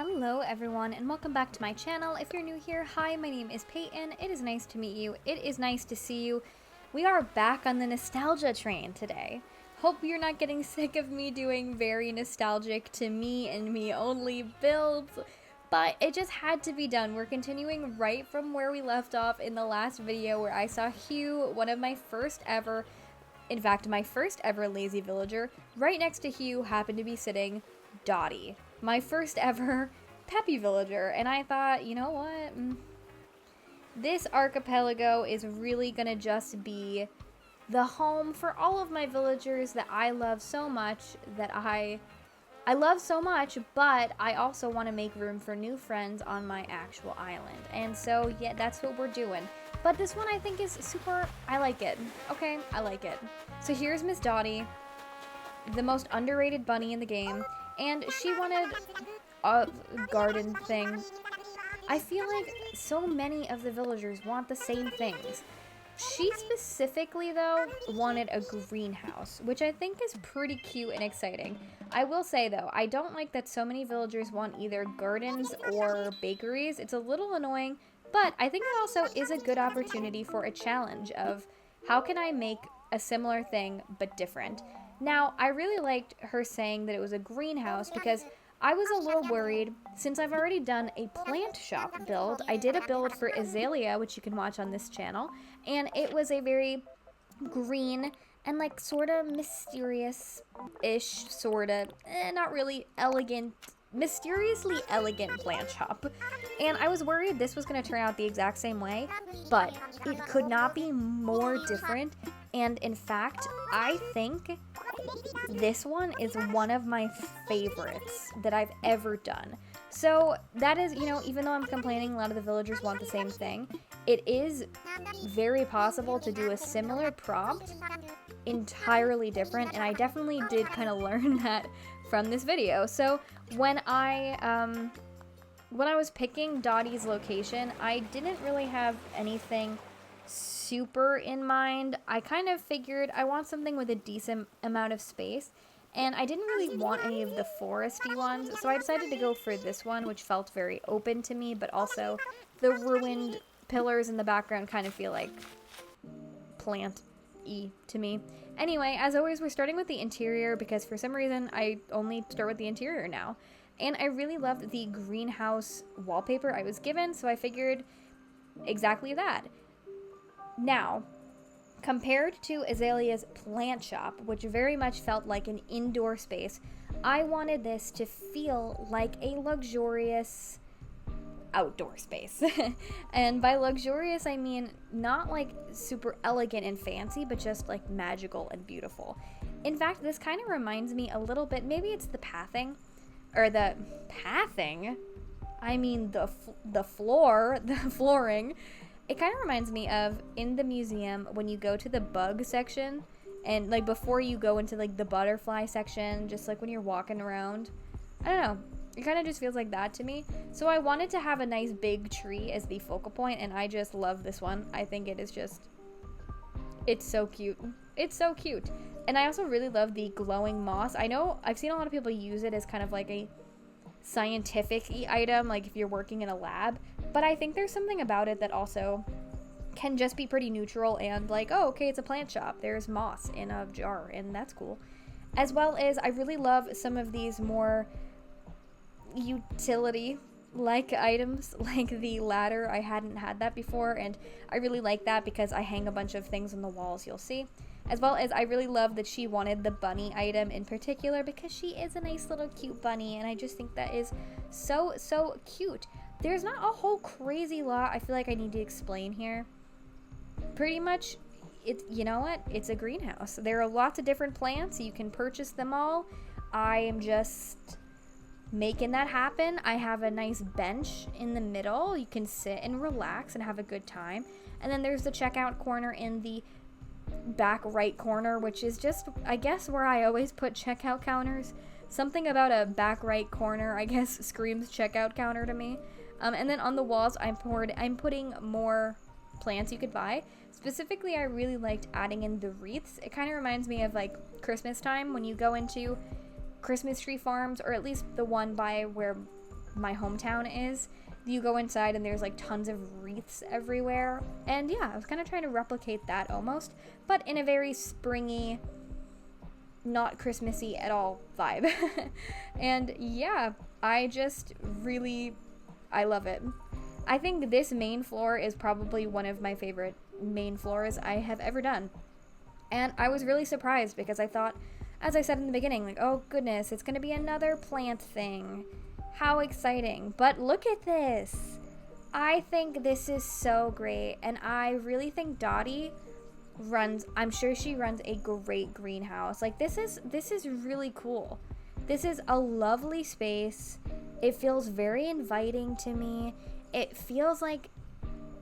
Hello everyone and welcome back to my channel. If you're new here, hi, my name is Peyton. It is nice to meet you. It is nice to see you. We are back on the nostalgia train today. Hope you're not getting sick of me doing very nostalgic to me and me only builds, but it just had to be done. We're continuing right from where we left off in the last video where I saw Hugh, one of my first ever, in fact my first ever lazy villager. Right next to Hugh happened to be sitting Dotty, my first ever peppy villager, and I thought, you know what, this archipelago is really gonna just be the home for all of my villagers that I love so much, that I love so much, but I also want to make room for new friends on my actual island. And so yeah, that's what we're doing. But this one I think is super, I like it. Okay, I like it. So here's Miss Dotty, the most underrated bunny in the game, and she wanted a garden thing. I feel like so many of the villagers want the same things. She specifically, though, wanted a greenhouse, which I think is pretty cute and exciting. I will say, though, I don't like that so many villagers want either gardens or bakeries. It's a little annoying, but I think it also is a good opportunity for a challenge of how can I make a similar thing but different. Now, I really liked her saying that it was a greenhouse because I was a little worried since I've already done a plant shop build. I did a build for Azalea, which you can watch on this channel, and it was a very green and like sort of mysterious-ish, sort of, not really elegant, mysteriously elegant plant shop. And I was worried this was going to turn out the exact same way, but it could not be more different. And in fact, I think this one is one of my favorites that I've ever done. So that is, you know, even though I'm complaining a lot of the villagers want the same thing, it is very possible to do a similar prompt entirely different, and I definitely did kind of learn that from this video. So when I was picking Dotty's location, I didn't really have anything super in mind. I kind of figured I want something with a decent amount of space, and I didn't really want any of the foresty ones, so I decided to go for this one, which felt very open to me, but also the ruined pillars in the background kind of feel like plant-y to me. Anyway, as always, we're starting with the interior because for some reason I only start with the interior now, and I really loved the greenhouse wallpaper I was given, so I figured exactly that. Now, compared to Azalea's plant shop, which very much felt like an indoor space, I wanted this to feel like a luxurious outdoor space. And by luxurious, I mean not like super elegant and fancy, but just like magical and beautiful. In fact, this kind of reminds me a little bit, maybe it's the pathing, or the pathing, I mean the flooring. It kind of reminds me of in the museum when you go to the bug section and like before you go into like the butterfly section, just like when you're walking around. I don't know. It kind of just feels like that to me. So I wanted to have a nice big tree as the focal point, and I just love this one. I think it is just, it's so cute. It's so cute. And I also really love the glowing moss. I know I've seen a lot of people use it as kind of like a scientific-y item, like if you're working in a lab, but I think there's something about it that also can just be pretty neutral and like, oh, okay, it's a plant shop. There's moss in a jar, and that's cool. As well as I really love some of these more utility-like items, like the ladder. I hadn't had that before, and I really like that because I hang a bunch of things on the walls, you'll see. As well as I really love that she wanted the bunny item in particular because she is a nice little cute bunny, and I just think that is so, so cute. There's not a whole crazy lot I feel like I need to explain here. Pretty much, you know what? It's a greenhouse. There are lots of different plants. You can purchase them all. I am just making that happen. I have a nice bench in the middle. You can sit and relax and have a good time. And then there's the checkout corner in the back right corner, which is just, I guess, where I always put checkout counters. Something about a back right corner, I guess, screams checkout counter to me. And then on the walls, I'm putting more plants you could buy. Specifically, I really liked adding in the wreaths. It kind of reminds me of like Christmas time when you go into Christmas tree farms, or at least the one by where my hometown is. You go inside and there's like tons of wreaths everywhere. And yeah, I was kind of trying to replicate that almost, but in a very springy, not Christmassy at all vibe. And yeah, I love it. I think this main floor is probably one of my favorite main floors I have ever done. And I was really surprised because I thought, as I said in the beginning, like, oh goodness, it's gonna be another plant thing. How exciting. But look at this. I think this is so great. And I really think Dotty I'm sure she runs a great greenhouse. Like, this is really cool. This is a lovely space. It feels very inviting to me. It feels like,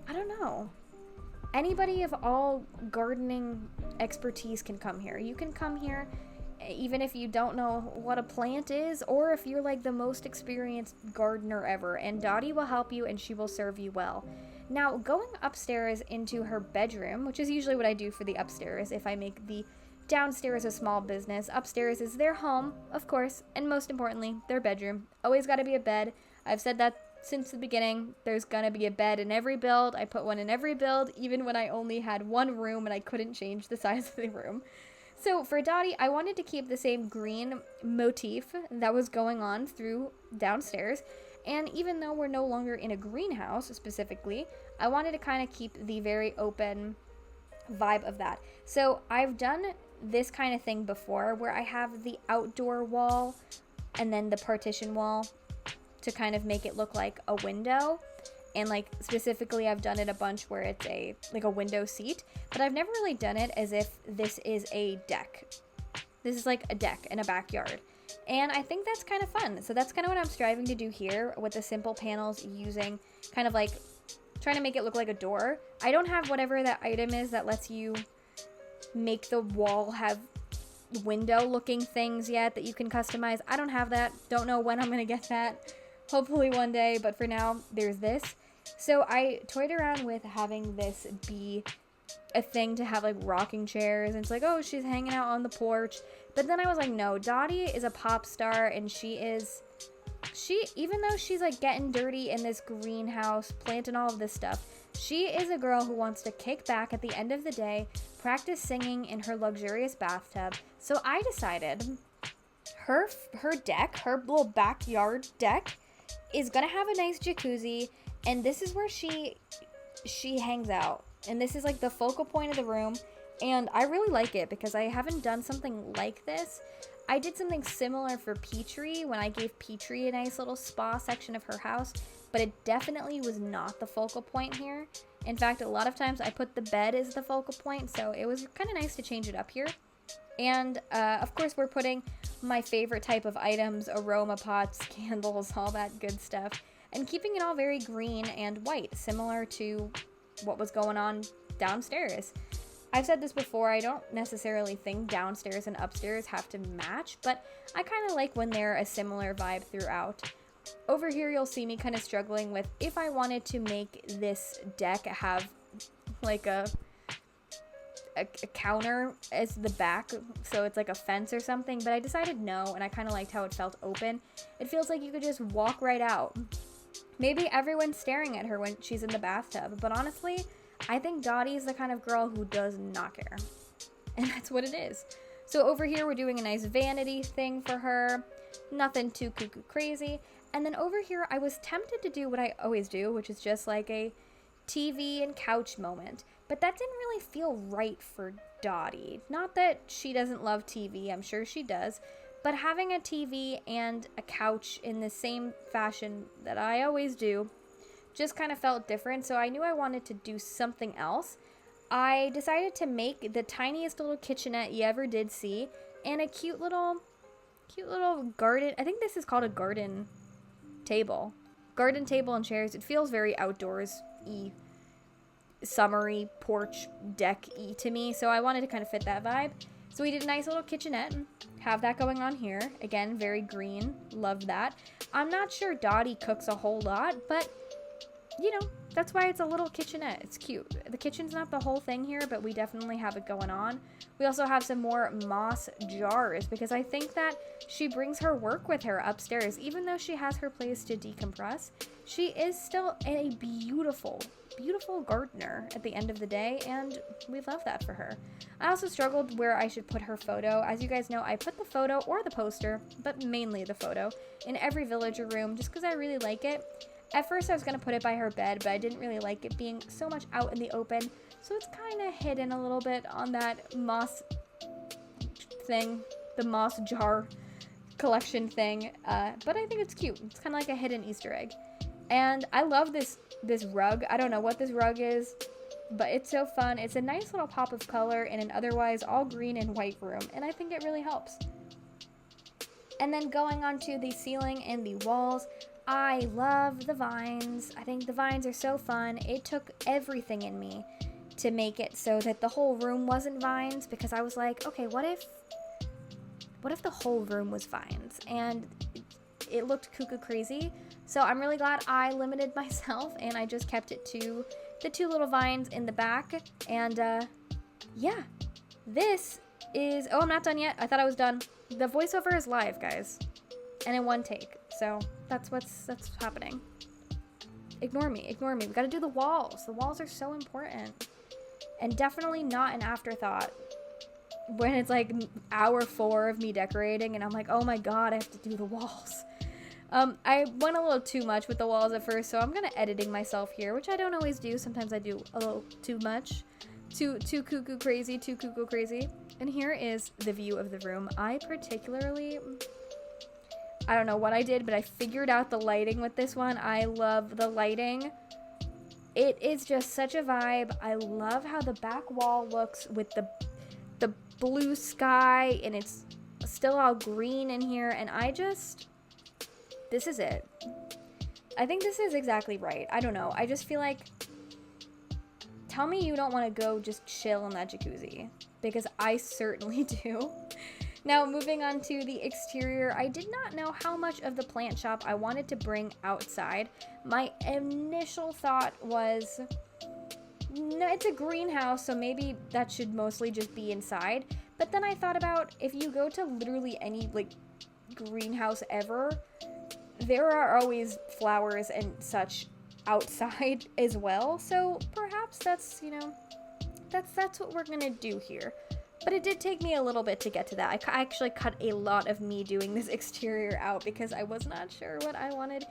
I don't know, anybody of all gardening expertise can come here. You can come here even if you don't know what a plant is, or if you're like the most experienced gardener ever, and Dotty will help you and she will serve you well. Now, going upstairs into her bedroom, which is usually what I do for the upstairs if I make the downstairs a small business, upstairs is their home, of course, and most importantly, their bedroom. Always gotta be a bed. I've said that since the beginning. There's gonna be a bed in every build. I put one in every build, even when I only had one room and I couldn't change the size of the room. So for Dotty, I wanted to keep the same green motif that was going on through downstairs. And even though we're no longer in a greenhouse specifically, I wanted to kind of keep the very open vibe of that. So I've done this kind of thing before where I have the outdoor wall and then the partition wall to kind of make it look like a window. And like specifically I've done it a bunch where it's a window seat, but I've never really done it as if this is a deck. This is like a deck in a backyard. And I think that's kind of fun. So that's kind of what I'm striving to do here with the simple panels, using kind of like trying to make it look like a door. I don't have whatever that item is that lets you make the wall have window looking things yet that you can customize. I don't have that. Don't know when I'm going to get that. Hopefully one day, but for now, there's this. So I toyed around with having this be a thing to have like rocking chairs, and it's like, oh, she's hanging out on the porch. But then I was like, no, Dotty is a pop star, and she even though she's like getting dirty in this greenhouse, planting all of this stuff, she is a girl who wants to kick back at the end of the day, practice singing in her luxurious bathtub. So I decided her deck, her little backyard deck, is gonna have a nice jacuzzi, and this is where she hangs out, and this is like the focal point of the room. And I really like it because I haven't done something like this. I did something similar for Petrie when I gave Petrie a nice little spa section of her house, but it definitely was not the focal point here. In fact, a lot of times I put the bed as the focal point, so it was kind of nice to change it up here. And of course we're putting my favorite type of items, aroma pots, candles, all that good stuff, and keeping it all very green and white, similar to what was going on downstairs. I've said this before, I don't necessarily think downstairs and upstairs have to match, but I kind of like when they're a similar vibe throughout. Over here you'll see me kind of struggling with if I wanted to make this deck have like a counter as the back, so it's like a fence or something, but I decided no, and I kind of liked how it felt open. It feels like you could just walk right out. Maybe everyone's staring at her when she's in the bathtub, but honestly, I think Dotty's the kind of girl who does not care. And that's what it is. So over here, we're doing a nice vanity thing for her. Nothing too cuckoo crazy. And then over here, I was tempted to do what I always do, which is just like a TV and couch moment. But that didn't really feel right for Dotty. Not that she doesn't love TV, I'm sure she does. But having a TV and a couch in the same fashion that I always do just kind of felt different, so I knew I wanted to do something else. I decided to make the tiniest little kitchenette you ever did see, and a cute little garden. I think this is called a garden table and chairs. It feels very outdoors-y, summery porch deck-y to me, so I wanted to kind of fit that vibe. So we did a nice little kitchenette, have that going on here. Again, very green, love that. I'm not sure Dotty cooks a whole lot, but you know, that's why it's a little kitchenette. It's cute. The kitchen's not the whole thing here, but we definitely have it going on. We also have some more moss jars because I think that she brings her work with her upstairs. Even though she has her place to decompress, she is still a beautiful, beautiful gardener at the end of the day, and we love that for her. I also struggled where I should put her photo. As you guys know, I put the photo or the poster, but mainly the photo, in every villager room just because I really like it. At first I was going to put it by her bed, but I didn't really like it being so much out in the open, so it's kind of hidden a little bit on that moss thing, the moss jar collection thing, but I think it's cute. It's kind of like a hidden Easter egg. And I love this rug. I don't know what this rug is, but it's so fun. It's a nice little pop of color in an otherwise all green and white room, and I think it really helps. And then going on to the ceiling and the walls, I love the vines. I think the vines are so fun. It took everything in me to make it so that the whole room wasn't vines, because I was like, okay, what if the whole room was vines? And it looked cuckoo crazy. So I'm really glad I limited myself and I just kept it to the 2 little vines in the back. And yeah, this is, oh, I'm not done yet. I thought I was done. The voiceover is live, guys, and in one take. So that's what's happening. Ignore me. We gotta do the walls. The walls are so important, and definitely not an afterthought when it's like hour 4 of me decorating and I'm like, oh my god, I have to do the walls. I went a little too much with the walls at first, so I'm gonna editing myself here, which I don't always do. Sometimes I do a little too much, too cuckoo crazy. And here is the view of the room. I don't know what I did, but I figured out the lighting with this one. I love the lighting. It is just such a vibe. I love how the back wall looks with the blue sky, and it's still all green in here, and this is it. I think this is exactly right. I don't know. I just feel like, tell me you don't want to go just chill in that jacuzzi, because I certainly do. Now, moving on to the exterior, I did not know how much of the plant shop I wanted to bring outside. My initial thought was, no, it's a greenhouse, so maybe that should mostly just be inside. But then I thought about, if you go to literally any, like, greenhouse ever, there are always flowers and such outside as well. So perhaps that's, you know, that's what we're gonna do here. But it did take me a little bit to get to that. I actually cut a lot of me doing this exterior out because I was not sure what I wanted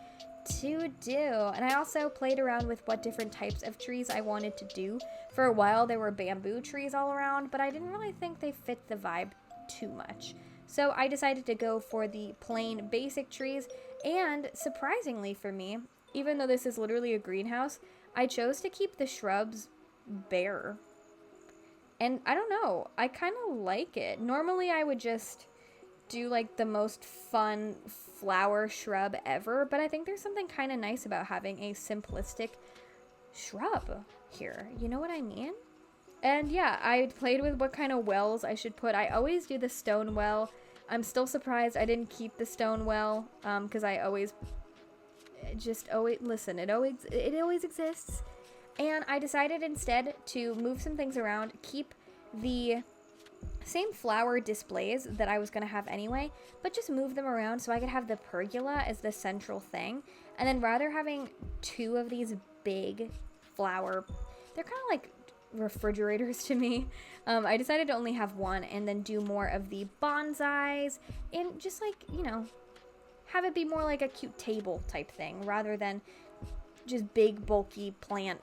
to do. And I also played around with what different types of trees I wanted to do. For a while there were bamboo trees all around, but I didn't really think they fit the vibe too much. So I decided to go for the plain basic trees, and surprisingly for me, even though this is literally a greenhouse, I chose to keep the shrubs bare. And I don't know, I kind of like it. Normally I would just do like the most fun flower shrub ever, but I think there's something kind of nice about having a simplistic shrub here. You know what I mean? And yeah, I played with what kind of wells I should put. I always do the stone well. I'm still surprised I didn't keep the stone well, because I always listen, it always exists. And I decided instead to move some things around, keep the same flower displays that I was going to have anyway, but just move them around so I could have the pergola as the central thing. And then rather having 2 of these big flower, they're kind of like refrigerators to me, I decided to only have 1 and then do more of the bonsais and just like, you know, have it be more like a cute table type thing rather than just big bulky plant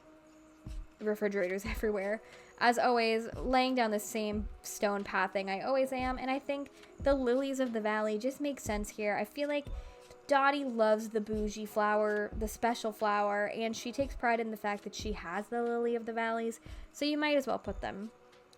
refrigerators everywhere. As always, laying down the same stone pathing I always am, and I think the lilies of the valley just make sense here. I feel like Dotty loves the bougie flower, the special flower, and she takes pride in the fact that she has the lily of the valleys, so you might as well put them.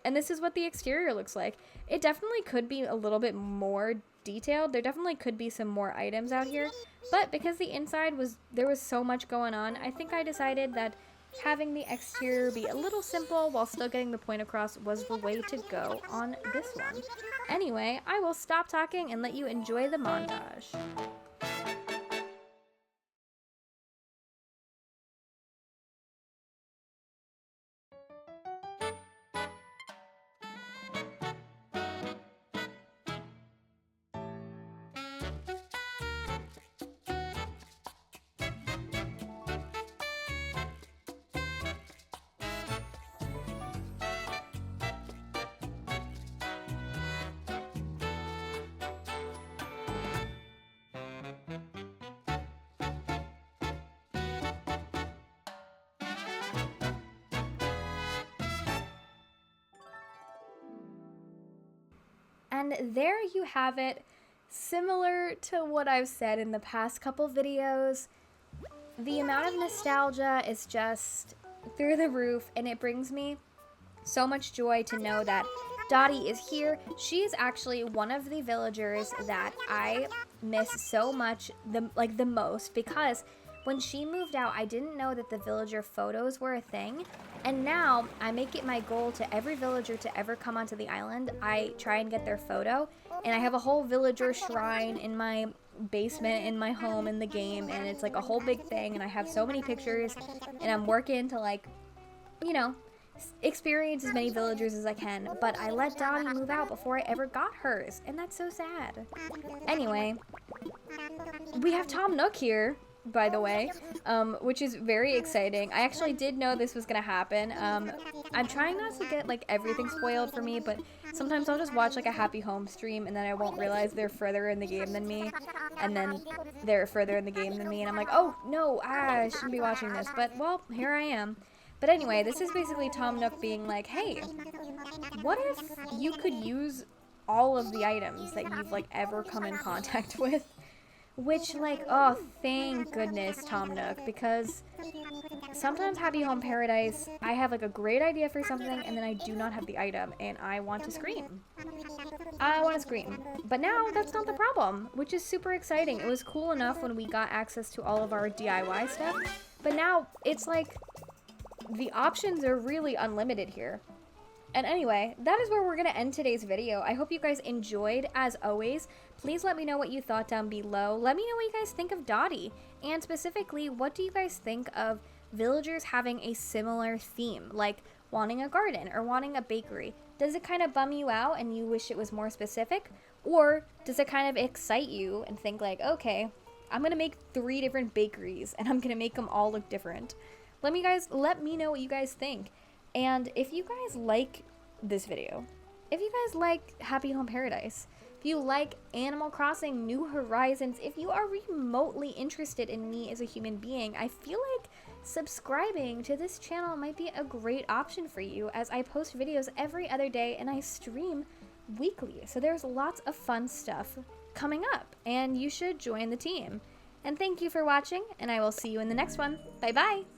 And this is what the exterior looks like. It definitely could be a little bit more detailed. There definitely could be some more items out here, but because the inside there was so much going on, I think I decided that having the exterior be a little simple while still getting the point across was the way to go on this one. Anyway, I will stop talking and let you enjoy the montage. And there you have it. Similar to what I've said in the past couple videos, the amount of nostalgia is just through the roof, and it brings me so much joy to know that Dotty is here. She is actually one of the villagers that I miss so much, the most, because when she moved out, I didn't know that the villager photos were a thing, and now I make it my goal to every villager to ever come onto the island, I try and get their photo, and I have a whole villager shrine in my basement in my home in the game, and it's like a whole big thing, and I have so many pictures, and I'm working to, like, you know, experience as many villagers as I can, but I let Dotty move out before I ever got hers, and that's so sad. Anyway, we have Tom Nook here, by the way, which is very exciting. I actually did know this was gonna happen. I'm trying not to get, like, everything spoiled for me, but sometimes I'll just watch, like, a happy home stream, and then I won't realize they're further in the game than me, and then they're further in the game than me, and I'm like, oh, no, I shouldn't be watching this, but, well, here I am. But anyway, this is basically Tom Nook being like, hey, what if you could use all of the items that you've, like, ever come in contact with? Which, like, oh, thank goodness, Tom Nook, because sometimes Happy Home Paradise, I have, like, a great idea for something, and then I do not have the item, and I want to scream. I want to scream. But now, that's not the problem, which is super exciting. It was cool enough when we got access to all of our DIY stuff, but now, it's like, the options are really unlimited here. And anyway, that is where we're going to end today's video. I hope you guys enjoyed. As always, please let me know what you thought down below. Let me know what you guys think of Dotty. And specifically, what do you guys think of villagers having a similar theme, like wanting a garden or wanting a bakery? Does it kind of bum you out and you wish it was more specific? Or does it kind of excite you and think like, okay, I'm going to make 3 different bakeries and I'm going to make them all look different? Let me know what you guys think. And if you guys like this video, if you guys like Happy Home Paradise, if you like Animal Crossing New Horizons, if you are remotely interested in me as a human being, I feel like subscribing to this channel might be a great option for you, as I post videos every other day and I stream weekly. So there's lots of fun stuff coming up, and you should join the team. And thank you for watching, and I will see you in the next one. Bye bye!